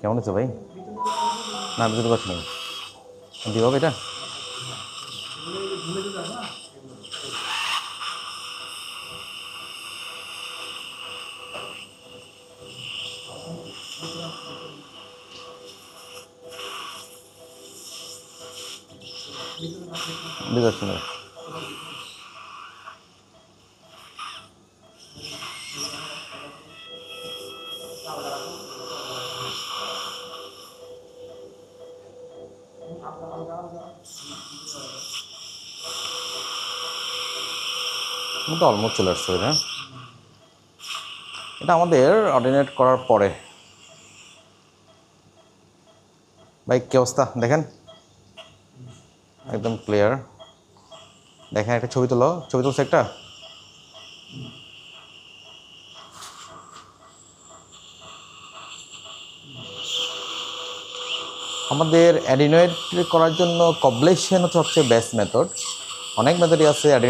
কেমন আছে ভাই? না বুঝতে পারছি না, দিব এটা বুঝতে পারছি না। তো অলমোস্ট চলে আসছে। হ্যাঁ, এটা আমাদের অর্ডিনেট করার পরে। ভাই কী অবস্থা দেখেন, একদম ক্লিয়ার। দেখেন একটা ছবি তুলো, ছবি তুলছে একটা। আমাদের অ্যাডিনয়েড করার জন্য কবলেশন হচ্ছে সবচেয়ে বেস্ট মেথড। অনেক মেথডই আছে অ্যাডিনয়েড